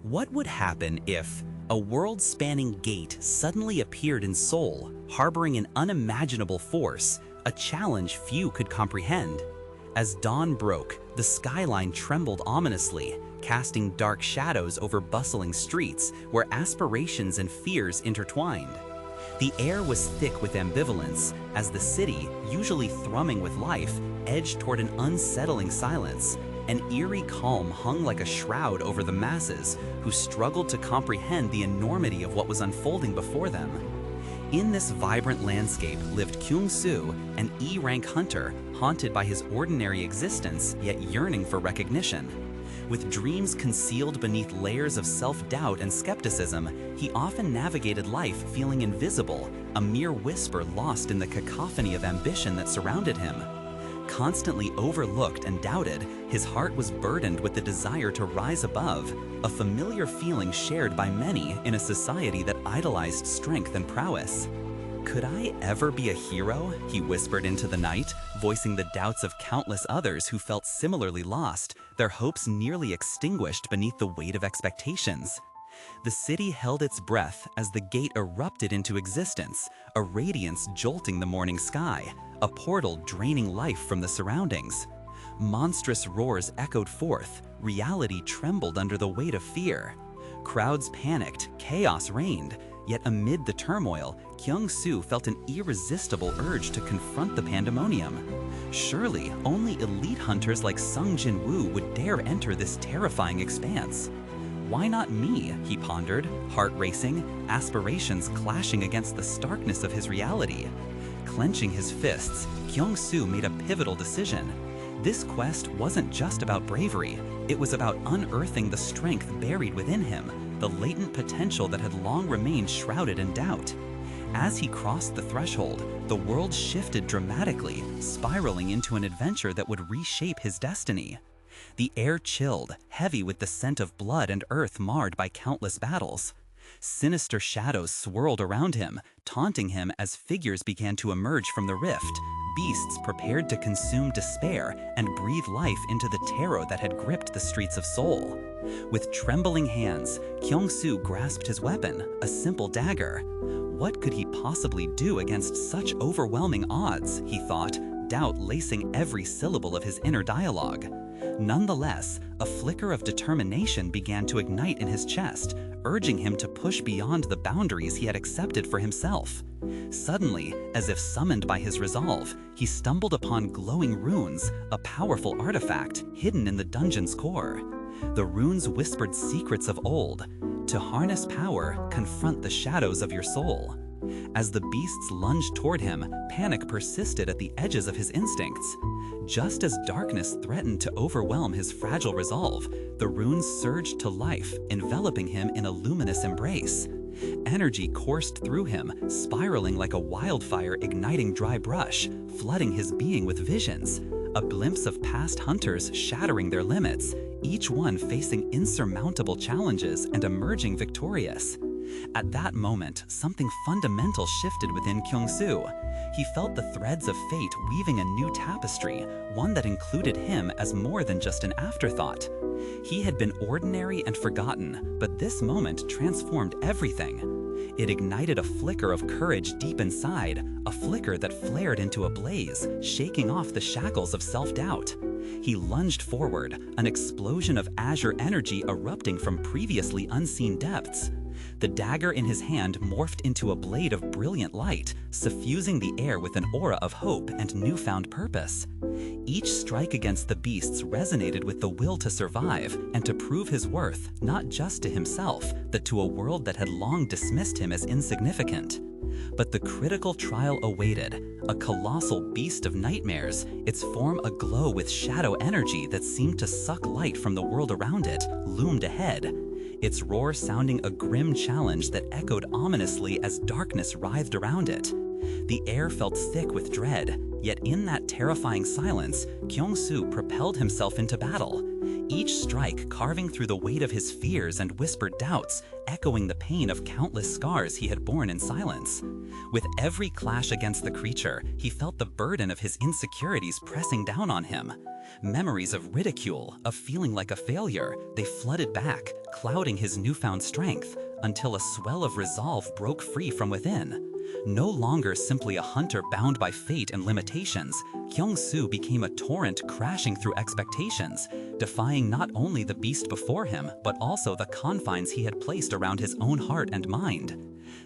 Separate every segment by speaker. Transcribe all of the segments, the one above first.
Speaker 1: What would happen if a world-spanning gate suddenly appeared in Seoul, harboring an unimaginable force, a challenge few could comprehend? As dawn broke, the skyline trembled ominously, casting dark shadows over bustling streets where aspirations and fears intertwined. The air was thick with ambivalence as the city, usually thrumming with life, edged toward an unsettling silence. An eerie calm hung like a shroud over the masses who struggled to comprehend the enormity of what was unfolding before them. In this vibrant landscape lived Kyung-soo, an E-rank hunter haunted by his ordinary existence yet yearning for recognition. With dreams concealed beneath layers of self-doubt and skepticism, he often navigated life feeling invisible, a mere whisper lost in the cacophony of ambition that surrounded him. Constantly overlooked and doubted, his heart was burdened with the desire to rise above, a familiar feeling shared by many in a society that idolized strength and prowess. "Could I ever be a hero?" he whispered into the night, voicing the doubts of countless others who felt similarly lost, their hopes nearly extinguished beneath the weight of expectations. The city held its breath as the gate erupted into existence, a radiance jolting the morning sky, a portal draining life from the surroundings. Monstrous roars echoed forth, reality trembled under the weight of fear. Crowds panicked, chaos reigned, yet amid the turmoil, Kyung-soo felt an irresistible urge to confront the pandemonium. Surely, only elite hunters like Jin-woo would dare enter this terrifying expanse. Why not me, he pondered, heart racing, aspirations clashing against the starkness of his reality. Clenching his fists, Kyung-soo made a pivotal decision. This quest wasn't just about bravery, it was about unearthing the strength buried within him, the latent potential that had long remained shrouded in doubt. As he crossed the threshold, the world shifted dramatically, spiraling into an adventure that would reshape his destiny. The air chilled, heavy with the scent of blood and earth marred by countless battles. Sinister shadows swirled around him, taunting him as figures began to emerge from the rift, beasts prepared to consume despair and breathe life into the terror that had gripped the streets of Seoul. With trembling hands, Kyung-soo grasped his weapon, a simple dagger. What could he possibly do against such overwhelming odds, he thought, doubt lacing every syllable of his inner dialogue. Nonetheless, a flicker of determination began to ignite in his chest, urging him to push beyond the boundaries he had accepted for himself. Suddenly, as if summoned by his resolve, he stumbled upon glowing runes, a powerful artifact hidden in the dungeon's core. The runes whispered secrets of old. To harness power, confront the shadows of your soul. As the beasts lunged toward him, panic persisted at the edges of his instincts. Just as darkness threatened to overwhelm his fragile resolve, the runes surged to life, enveloping him in a luminous embrace. Energy coursed through him, spiraling like a wildfire igniting dry brush, flooding his being with visions. A glimpse of past hunters shattering their limits, each one facing insurmountable challenges and emerging victorious. At that moment, something fundamental shifted within Kyung-soo. He felt the threads of fate weaving a new tapestry, one that included him as more than just an afterthought. He had been ordinary and forgotten, but this moment transformed everything. It ignited a flicker of courage deep inside, a flicker that flared into a blaze, shaking off the shackles of self-doubt. He lunged forward, an explosion of azure energy erupting from previously unseen depths. The dagger in his hand morphed into a blade of brilliant light, suffusing the air with an aura of hope and newfound purpose. Each strike against the beasts resonated with the will to survive and to prove his worth, not just to himself, but to a world that had long dismissed him as insignificant. But the critical trial awaited. A colossal beast of nightmares, its form aglow with shadow energy that seemed to suck light from the world around it, loomed ahead. Its roar sounding a grim challenge that echoed ominously as darkness writhed around it. The air felt thick with dread, yet in that terrifying silence, Kyung-soo propelled himself into battle. each strike carving through the weight of his fears and whispered doubts, echoing the pain of countless scars he had borne in silence. With every clash against the creature, he felt the burden of his insecurities pressing down on him. Memories of ridicule, of feeling like a failure, they flooded back, clouding his newfound strength, until a swell of resolve broke free from within. No longer simply a hunter bound by fate and limitations, Kyung-soo became a torrent crashing through expectations, defying not only the beast before him, but also the confines he had placed around his own heart and mind.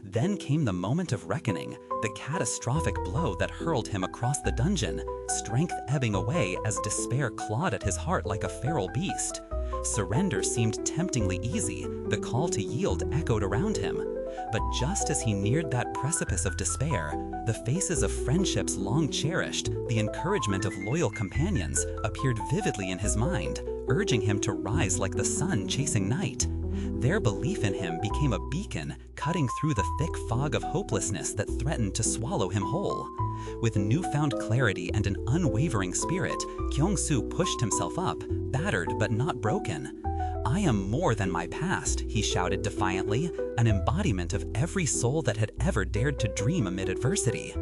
Speaker 1: Then came the moment of reckoning, the catastrophic blow that hurled him across the dungeon, strength ebbing away as despair clawed at his heart like a feral beast. Surrender seemed temptingly easy, the call to yield echoed around him. But just as he neared that precipice of despair, the faces of friendships long cherished, the encouragement of loyal companions, appeared vividly in his mind, urging him to rise like the sun chasing night. Their belief in him became a beacon, cutting through the thick fog of hopelessness that threatened to swallow him whole. With newfound clarity and an unwavering spirit, Kyung-soo pushed himself up, battered but not broken. "I am more than my past," he shouted defiantly, an embodiment of every soul that had ever dared to dream amid adversity.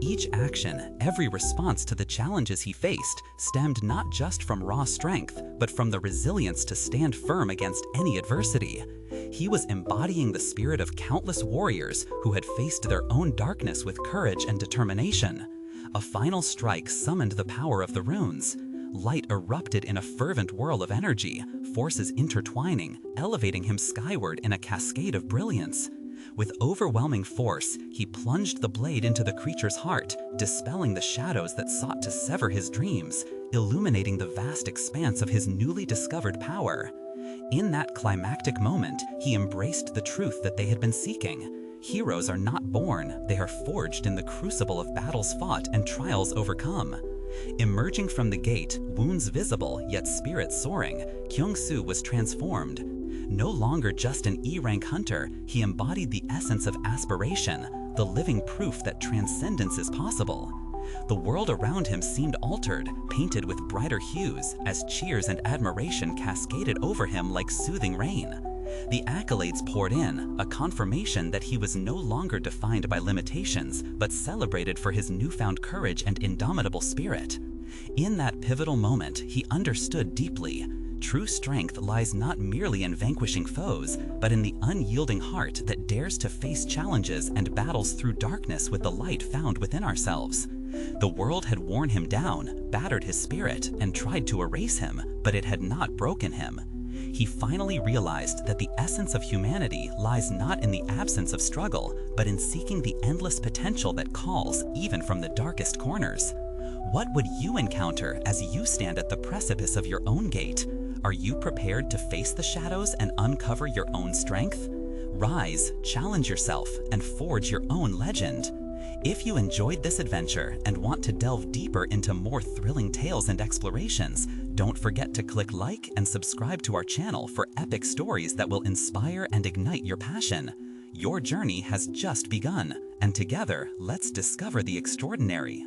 Speaker 1: Each action, every response to the challenges he faced, stemmed not just from raw strength, but from the resilience to stand firm against any adversity. He was embodying the spirit of countless warriors who had faced their own darkness with courage and determination. A final strike summoned the power of the runes. Light erupted in a fervent whirl of energy, forces intertwining, elevating him skyward in a cascade of brilliance. With overwhelming force, he plunged the blade into the creature's heart, dispelling the shadows that sought to sever his dreams, illuminating the vast expanse of his newly discovered power. In that climactic moment, he embraced the truth that they had been seeking. Heroes are not born, they are forged in the crucible of battles fought and trials overcome. Emerging from the gate, wounds visible yet spirit soaring, Kyung-soo was transformed. No longer just an E-rank hunter, he embodied the essence of aspiration, the living proof that transcendence is possible. The world around him seemed altered, painted with brighter hues, as cheers and admiration cascaded over him like soothing rain. The accolades poured in, a confirmation that he was no longer defined by limitations, but celebrated for his newfound courage and indomitable spirit. In that pivotal moment, he understood deeply. True strength lies not merely in vanquishing foes, but in the unyielding heart that dares to face challenges and battles through darkness with the light found within ourselves. The world had worn him down, battered his spirit, and tried to erase him, but it had not broken him. He finally realized that the essence of humanity lies not in the absence of struggle, but in seeking the endless potential that calls even from the darkest corners. What would you encounter as you stand at the precipice of your own gate? Are you prepared to face the shadows and uncover your own strength? Rise, challenge yourself, and forge your own legend. If you enjoyed this adventure and want to delve deeper into more thrilling tales and explorations, don't forget to click like and subscribe to our channel for epic stories that will inspire and ignite your passion. Your journey has just begun, and together, let's discover the extraordinary.